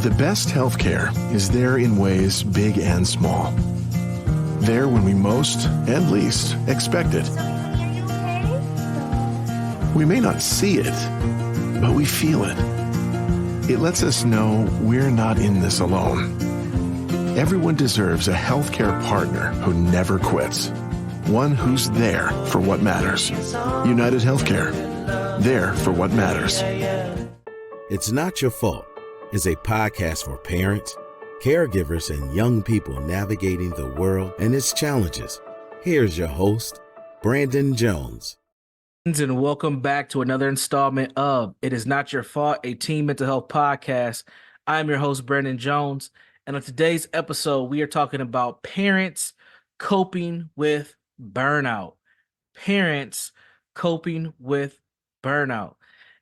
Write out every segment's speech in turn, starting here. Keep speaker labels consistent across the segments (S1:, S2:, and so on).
S1: The best healthcare is there in ways big and small. There when we most and least expect it. We may not see it, but we feel it. It lets us know we're not in this alone. Everyone deserves a healthcare partner who never quits. One who's there for what matters. United Healthcare. There for what matters.
S2: It's Not Your Fault is a podcast for parents, caregivers, and young people navigating the world and its challenges. Here's your host, Brandon Jones.
S3: And welcome back to another installment of It Is Not Your Fault, a teen mental health podcast. I'm your host, Brandon Jones. And on today's episode, we are talking about parents coping with burnout. Parents coping with burnout.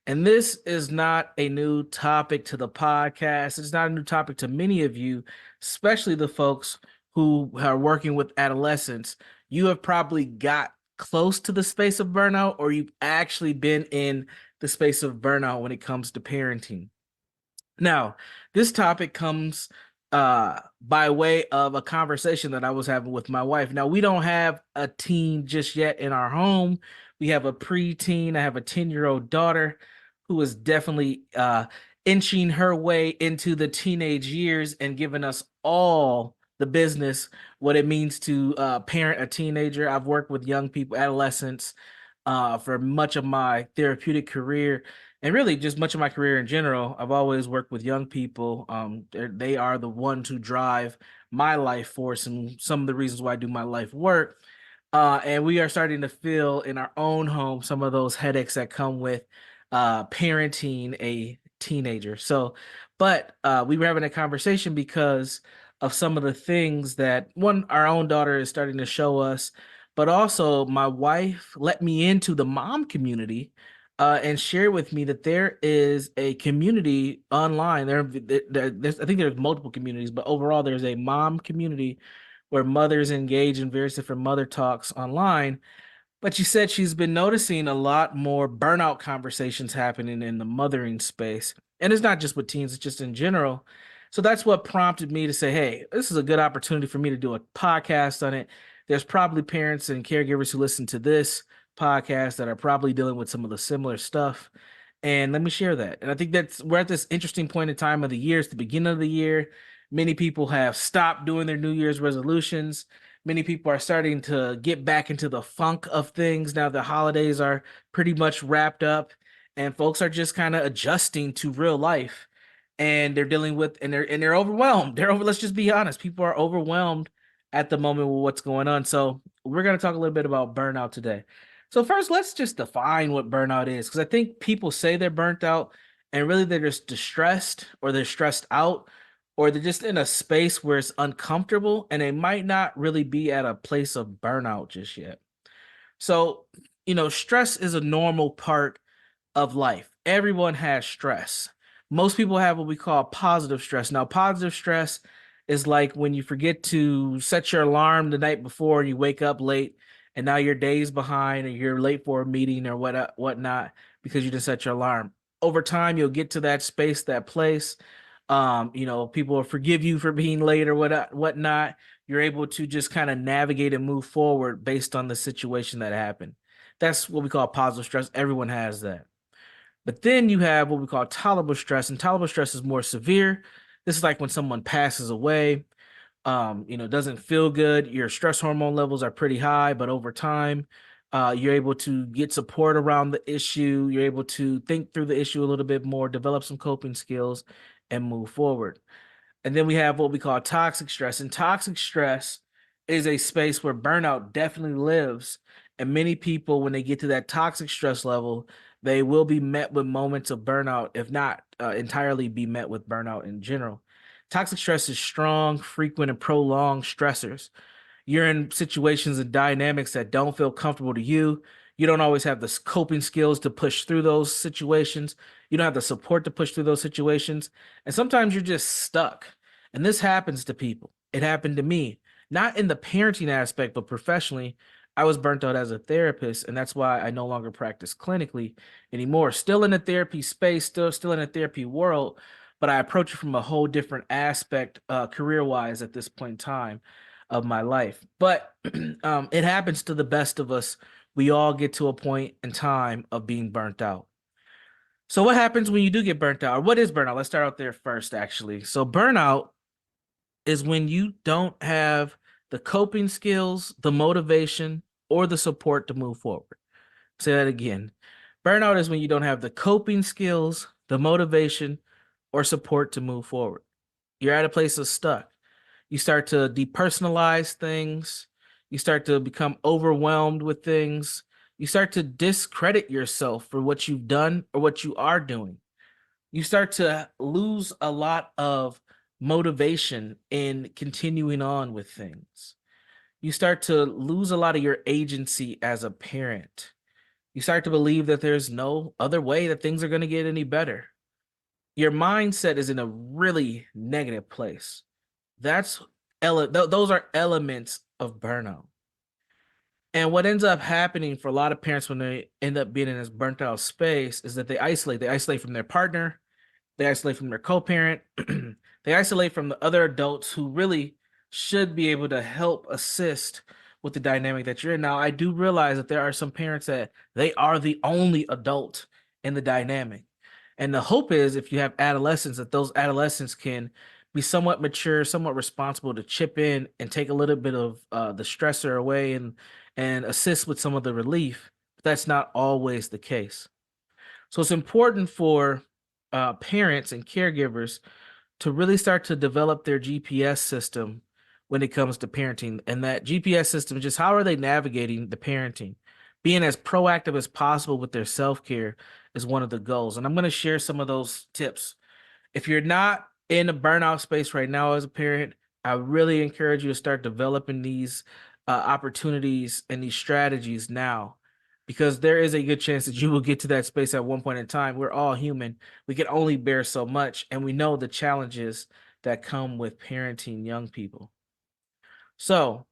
S3: And this is not a new topic to the podcast. It's not a new topic to many of you, especially the folks who are working with adolescents. You have probably got close to the space of burnout, or you've actually been in the space of burnout when it comes to parenting. Now, this topic comes by way of a conversation that I was having with my wife. Now, we don't have a teen just yet in our home. We have a preteen. I have a 10-year-old daughter who is definitely inching her way into the teenage years and giving us all the business, what it means to parent a teenager. I've worked with young people, adolescents, for much of my therapeutic career, and really just much of my career in general. I've always worked with young people. They are the ones who drive my life force and some of the reasons why I do my life work. And we are starting to feel in our own home some of those headaches that come with parenting a teenager. But we were having a conversation because of some of the things that, one, our own daughter is starting to show us, but also my wife let me into the mom community and shared with me that there is a community online. I think there's multiple communities, but overall there's a mom community where mothers engage in various different mother talks online. But she said she's been noticing a lot more burnout conversations happening in the mothering space. And it's not just with teens, it's just in general. So that's what prompted me to say, hey, this is a good opportunity for me to do a podcast on it. There's probably parents and caregivers who listen to this podcast that are probably dealing with some of the similar stuff. And let me share that. And I think we're at this interesting point in time of the year. It's the beginning of the year. Many people have stopped doing their New Year's resolutions. Many people are starting to get back into the funk of things. Now the holidays are pretty much wrapped up and folks are just kind of adjusting to real life. And they're dealing with, and they're overwhelmed. Let's just be honest. People are overwhelmed at the moment with what's going on. So we're going to talk a little bit about burnout today. So first, let's just define what burnout is, because I think people say they're burnt out and really they're just distressed, or they're stressed out, or they're just in a space where it's uncomfortable and they might not really be at a place of burnout just yet. So, stress is a normal part of life. Everyone has stress. Most people have what we call positive stress. Now, positive stress is like when you forget to set your alarm the night before and you wake up late and now your day's behind or you're late for a meeting or whatnot because you didn't set your alarm. Over time, you'll get to that space, that place. People will forgive you for being late or whatnot. You're able to just kind of navigate and move forward based on the situation that happened. That's what we call positive stress. Everyone has that. But then you have what we call tolerable stress, and tolerable stress is more severe. This is like when someone passes away, doesn't feel good. Your stress hormone levels are pretty high, but over time, you're able to get support around the issue. You're able to think through the issue a little bit more, develop some coping skills, and move forward. And then we have what we call toxic stress. And toxic stress is a space where burnout definitely lives. And many people, when they get to that toxic stress level, they will be met with moments of burnout, if not entirely be met with burnout in general. Toxic stress is strong, frequent, and prolonged stressors. You're in situations and dynamics that don't feel comfortable to you. You don't always have the coping skills to push through those situations. You don't have the support to push through those situations. And sometimes you're just stuck. And this happens to people. It happened to me, not in the parenting aspect, but professionally. I was burnt out as a therapist, and that's why I no longer practice clinically anymore. Still in the therapy space, still in the therapy world, but I approach it from a whole different aspect, career-wise at this point in time of my life. But it happens to the best of us. We all get to a point in time of being burnt out. So what happens when you do get burnt out? Or what is burnout? Let's start out there first, actually. So burnout is when you don't have the coping skills, the motivation, or the support to move forward. Say that again. Burnout is when you don't have the coping skills, the motivation, or support to move forward. You're at a place of stuck. You start to depersonalize things. You start to become overwhelmed with things. You start to discredit yourself for what you've done or what you are doing. You start to lose a lot of motivation in continuing on with things. You start to lose a lot of your agency as a parent. You start to believe that there's no other way that things are going to get any better. Your mindset is in a really negative place. Those are elements of burnout. And what ends up happening for a lot of parents when they end up being in this burnt out space is that they isolate. They isolate from their partner, they isolate from their co-parent, they isolate from the other adults who really should be able to help assist with the dynamic that you're in. Now, I do realize that there are some parents that they are the only adult in the dynamic. And the hope is if you have adolescents, that those adolescents can be somewhat mature, somewhat responsible to chip in and take a little bit of the stressor away and assist with some of the relief. But that's not always the case. So it's important for parents and caregivers to really start to develop their GPS system when it comes to parenting. And that GPS system is just how are they navigating the parenting? Being as proactive as possible with their self-care is one of the goals. And I'm going to share some of those tips. If you're not in a burnout space right now as a parent, I really encourage you to start developing these opportunities and these strategies now, because there is a good chance that you will get to that space at one point in time. We're all human. We can only bear so much, and we know the challenges that come with parenting young people. So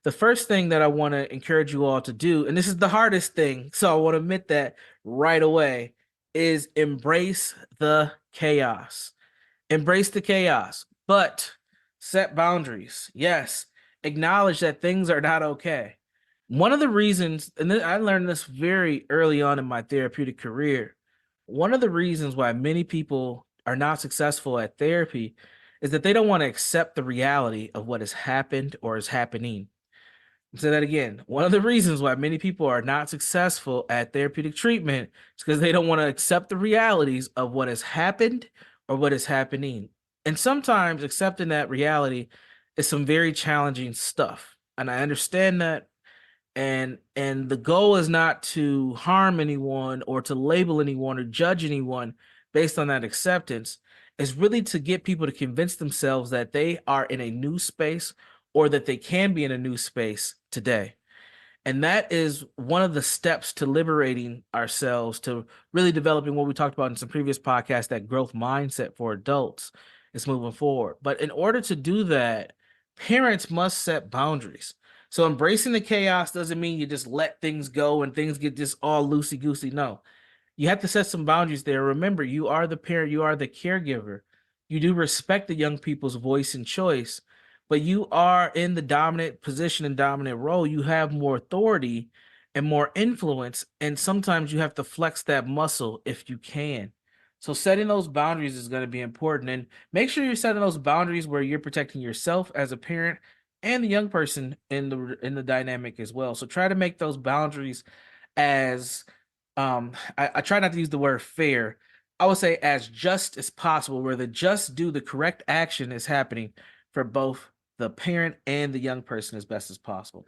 S3: the first thing that I want to encourage you all to do, and this is the hardest thing, so I want to admit that right away, is embrace the chaos. Embrace the chaos, but set boundaries. Yes, acknowledge that things are not okay. One of the reasons, and I learned this very early on in my therapeutic career, one of the reasons why many people are not successful at therapy is that they don't want to accept the reality of what has happened or is happening. I'll say that again. One of the reasons why many people are not successful at therapeutic treatment is because they don't want to accept the realities of what has happened or what is happening. And sometimes accepting that reality is some very challenging stuff. And I understand that. And the goal is not to harm anyone or to label anyone or judge anyone based on that acceptance. It's really to get people to convince themselves that they are in a new space or that they can be in a new space today. And that is one of the steps to liberating ourselves, to really developing what we talked about in some previous podcasts, that growth mindset for adults is moving forward. But in order to do that, parents must set boundaries. So embracing the chaos doesn't mean you just let things go and things get just all loosey-goosey. No, you have to set some boundaries there. Remember, you are the parent, you are the caregiver. You do respect the young people's voice and choice, but you are in the dominant position and dominant role. You have more authority and more influence, and sometimes you have to flex that muscle if you can. So setting those boundaries is going to be important, and make sure you're setting those boundaries where you're protecting yourself as a parent and the young person in the dynamic as well. So try to make those boundaries as I try not to use the word fair. I would say as just as possible, where the just do the correct action is happening for both the parent and the young person as best as possible.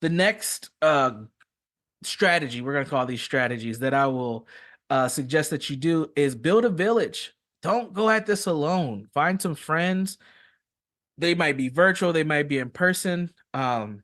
S3: The next strategy, we're going to call these strategies, that I will suggest that you do is build a village. Don't go at this alone. Find some friends. They might be virtual, they might be in person. Find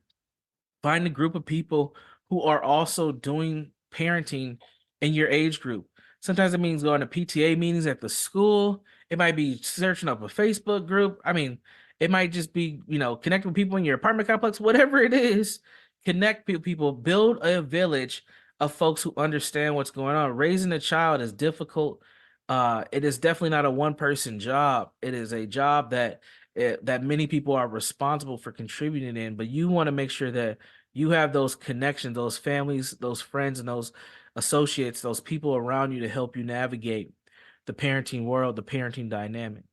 S3: a group of people who are also doing parenting in your age group. Sometimes it means going to PTA meetings at the school. It might be searching up a Facebook group. I mean, it might just be, connect with people in your apartment complex, whatever it is. Connect people, build a village of folks who understand what's going on. Raising a child is difficult, It is definitely not a one-person job. It is a job that many people are responsible for contributing in, but you want to make sure that you have those connections, those families, those friends, and those associates, those people around you to help you navigate the parenting world, the parenting dynamic.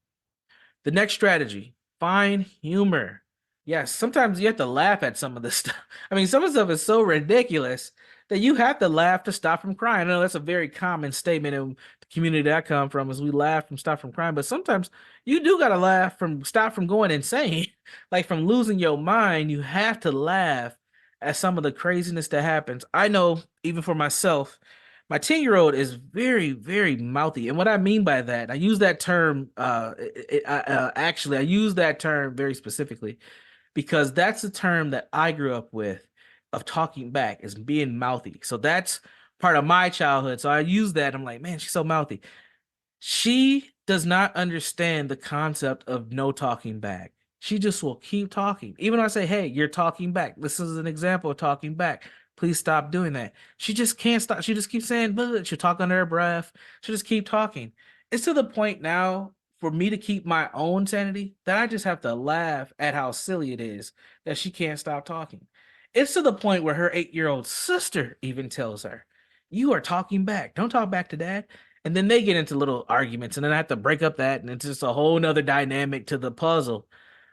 S3: The next strategy, find humor. Yes, sometimes you have to laugh at some of this stuff. I mean, some of the stuff is so ridiculous that you have to laugh to stop from crying. I know that's a very common statement in the community that I come from is we laugh from stop from crying, but sometimes you do gotta laugh from stop from going insane, like from losing your mind. You have to laugh at some of the craziness that happens. I know even for myself, my 10-year-old is very, very mouthy. And what I mean by that, I use that term, actually, I use that term very specifically because that's the term that I grew up with of talking back, is being mouthy. So that's part of my childhood. So I use that. I'm like, man, she's so mouthy. She does not understand the concept of no talking back. She just will keep talking. Even when I say, hey, you're talking back. This is an example of talking back. Please stop doing that. She just can't stop. She just keeps saying, blah. She'll talk under her breath. She'll just keep talking. It's to the point now for me to keep my own sanity that I just have to laugh at how silly it is that she can't stop talking. It's to the point where her 8-year-old sister even tells her, you are talking back. Don't talk back to dad. And then they get into little arguments, and then I have to break up that, and it's just a whole nother dynamic to the puzzle.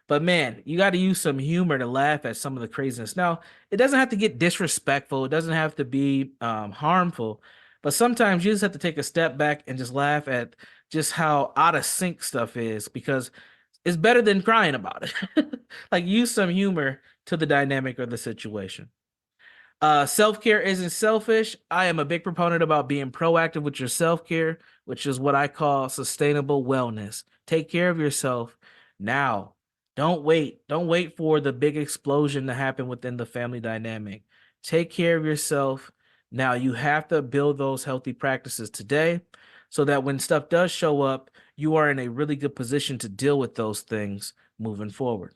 S3: But man, you got to use some humor to laugh at some of the craziness. Now, it doesn't have to get disrespectful. It doesn't have to be harmful. But sometimes you just have to take a step back and just laugh at just how out of sync stuff is, because it's better than crying about it. Like, use some humor to the dynamic or the situation. Self-care isn't selfish. I am a big proponent about being proactive with your self-care, which is what I call sustainable wellness. Take care of yourself now. Don't wait. Don't wait for the big explosion to happen within the family dynamic. Take care of yourself now. You have to build those healthy practices today so that when stuff does show up, you are in a really good position to deal with those things moving forward.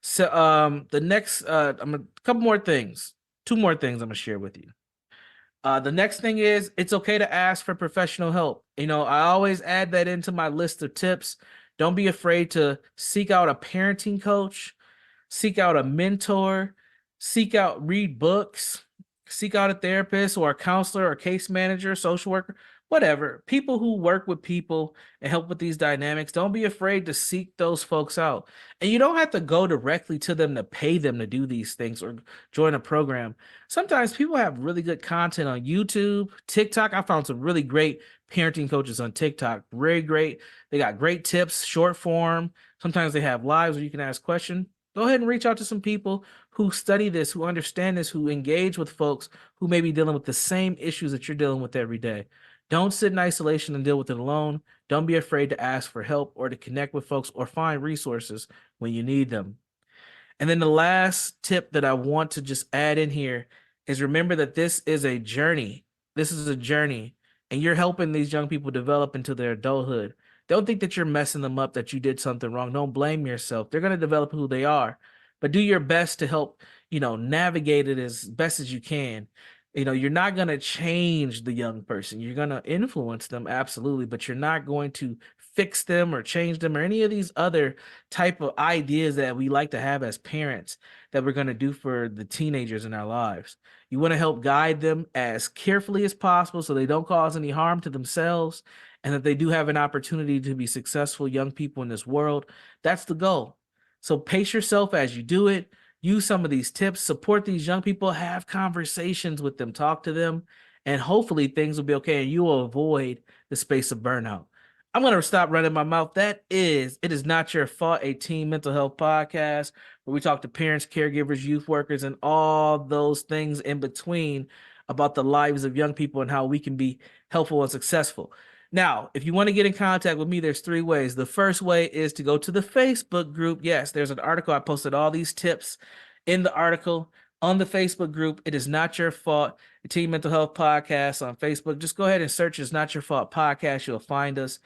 S3: So the next I'm a couple more things. Two more things I'm gonna share with you. The next thing is it's okay to ask for professional help. You know, I always add that into my list of tips. Don't be afraid to seek out a parenting coach, seek out a mentor, read books, seek out a therapist or a counselor or case manager, social worker, whatever. People who work with people and help with these dynamics. Don't be afraid to seek those folks out. And you don't have to go directly to them to pay them to do these things or join a program. Sometimes people have really good content on YouTube, TikTok. I found some really great parenting coaches on TikTok. Very great. They got great tips, short form. Sometimes they have lives where you can ask questions. Go ahead and reach out to some people who study this, who understand this, who engage with folks who may be dealing with the same issues that you're dealing with every day. Don't sit in isolation and deal with it alone. Don't be afraid to ask for help or to connect with folks or find resources when you need them. And then the last tip that I want to just add in here is remember that this is a journey. This is a journey, and you're helping these young people develop into their adulthood. Don't think that you're messing them up, that you did something wrong. Don't blame yourself. They're going to develop who they are, but do your best to help, navigate it as best as you can. You're not going to change the young person. You're going to influence them, absolutely, but you're not going to fix them or change them or any of these other type of ideas that we like to have as parents that we're going to do for the teenagers in our lives. You want to help guide them as carefully as possible so they don't cause any harm to themselves and that they do have an opportunity to be successful young people in this world. That's the goal. So pace yourself as you do it. Use some of these tips, support these young people, have conversations with them, talk to them, and hopefully things will be okay and you will avoid the space of burnout. I'm going to stop running my mouth. It is Not Your Fault, a teen mental health podcast where we talk to parents, caregivers, youth workers, and all those things in between about the lives of young people and how we can be helpful and successful. Now, if you want to get in contact with me, there's 3 ways. The first way is to go to the Facebook group. Yes, there's an article. I posted all these tips in the article on the Facebook group. It is Not Your Fault, a teen mental health podcast on Facebook. Just go ahead and search It's Not Your Fault podcast. You'll find us.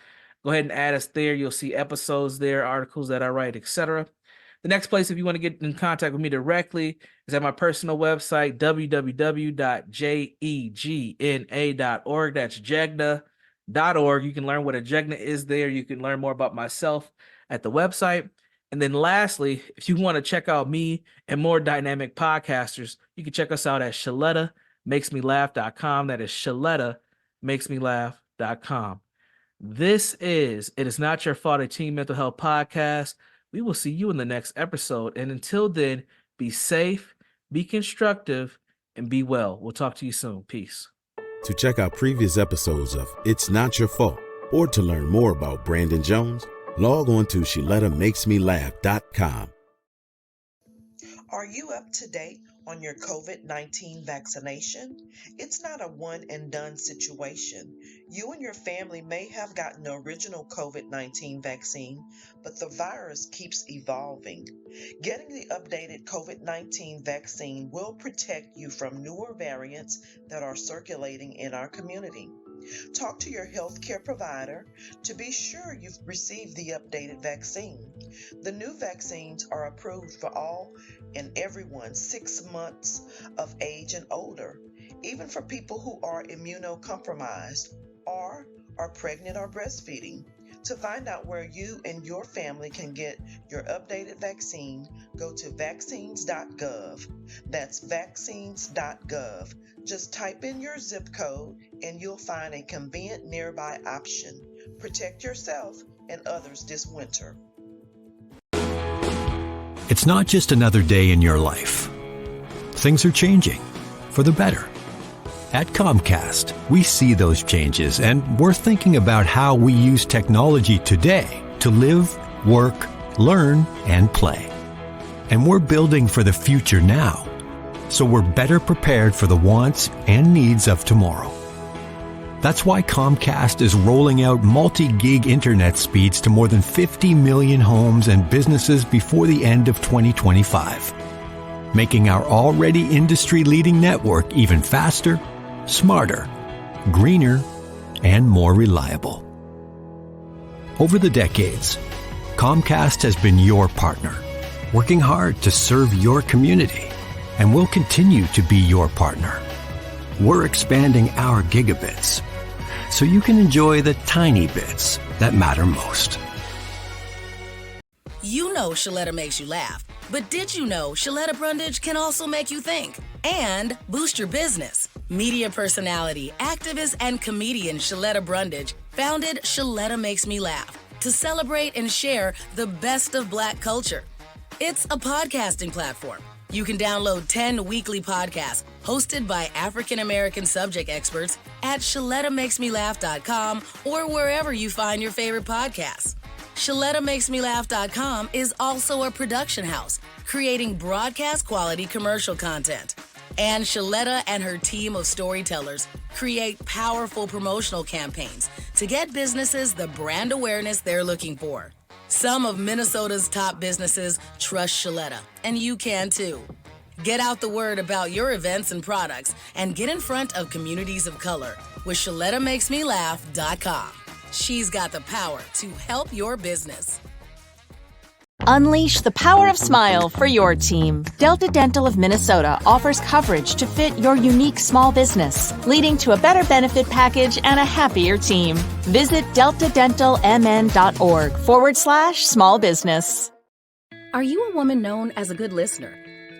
S3: Go ahead and add us there. You'll see episodes there, articles that I write, etc. The next place, if you want to get in contact with me directly, is at my personal website, www.jegna.org. That's Jegna, parental.org. You can learn what ejectment is there. You can learn more about myself at the website. And then lastly, if you want to check out me and more dynamic podcasters, you can check us out at ShalettaMakesMeLaugh.com. That is ShalettaMakesMeLaugh.com. This is It Is Not Your Fault, a Teen Mental Health podcast. We will see you in the next episode. And until then, be safe, be constructive, and be well. We'll talk to you soon. Peace.
S2: To check out previous episodes of It's Not Your Fault, or to learn more about Brandon Jones, log on to ShalettaMakesMeLaugh.com.
S4: Are you up to date on your COVID-19 vaccination? It's not a one and done situation. You and your family may have gotten the original COVID-19 vaccine, but the virus keeps evolving. Getting the updated COVID-19 vaccine will protect you from newer variants that are circulating in our community. Talk to your healthcare provider to be sure you've received the updated vaccine. The new vaccines are approved for all and everyone 6 months of age and older, even for people who are immunocompromised or are pregnant or breastfeeding. To find out where you and your family can get your updated vaccine, go to vaccines.gov. That's vaccines.gov. Just type in your zip code and you'll find a convenient nearby option. Protect yourself and others this winter.
S5: It's not just another day in your life. Things are changing for the better. At Comcast, we see those changes, and we're thinking about how we use technology today to live, work, learn, and play. And we're building for the future now, so we're better prepared for the wants and needs of tomorrow. That's why Comcast is rolling out multi-gig internet speeds to more than 50 million homes and businesses before the end of 2025, making our already industry-leading network even faster, smarter, greener, and more reliable. Over the decades, Comcast has been your partner, working hard to serve your community, and will continue to be your partner. We're expanding our gigabits so you can enjoy the tiny bits that matter most.
S6: You know Shaletta makes you laugh, but did you know Shaletta Brundage can also make you think and boost your business? Media personality, activist, and comedian Shaletta Brundage founded Shaletta Makes Me Laugh to celebrate and share the best of Black culture. It's a podcasting platform. You can download 10 weekly podcasts hosted by African-American subject experts at ShalettaMakesMeLaugh.com or wherever you find your favorite podcasts. ShalettaMakesMeLaugh.com is also a production house, creating broadcast-quality commercial content. And Shaletta and her team of storytellers create powerful promotional campaigns to get businesses the brand awareness they're looking for. Some of Minnesota's top businesses trust Shaletta, and you can too. Get out the word about your events and products and get in front of communities of color with ShalettaMakesMeLaugh.com. She's got the power to help your business.
S7: Unleash the power of smile for your team. Delta Dental of Minnesota offers coverage to fit your unique small business, leading to a better benefit package and a happier team. Visit deltadentalmn.org/small business.
S6: Are you a woman known as a good listener?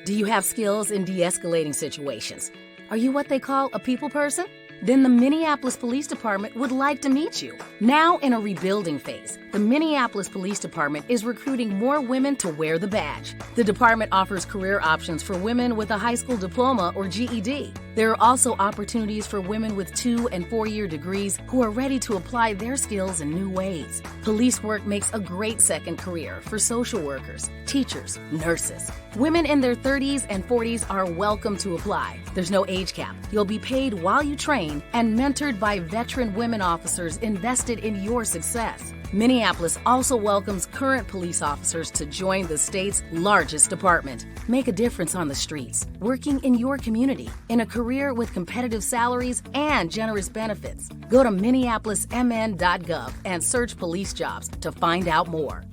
S6: Do you have skills in de-escalating situations? Are you what they call a people person? Then the Minneapolis Police Department would like to meet you. Now in a rebuilding phase, the Minneapolis Police Department is recruiting more women to wear the badge. The department offers career options for women with a high school diploma or GED. There are also opportunities for women with 2- and 4-year degrees who are ready to apply their skills in new ways. Police work makes a great second career for social workers, teachers, nurses. Women in their 30s and 40s are welcome to apply. There's no age cap. You'll be paid while you train and mentored by veteran women officers invested in your success. Minneapolis also welcomes current police officers to join the state's largest department. Make a difference on the streets, working in your community, in a career with competitive salaries and generous benefits. Go to minneapolismn.gov and search police jobs to find out more.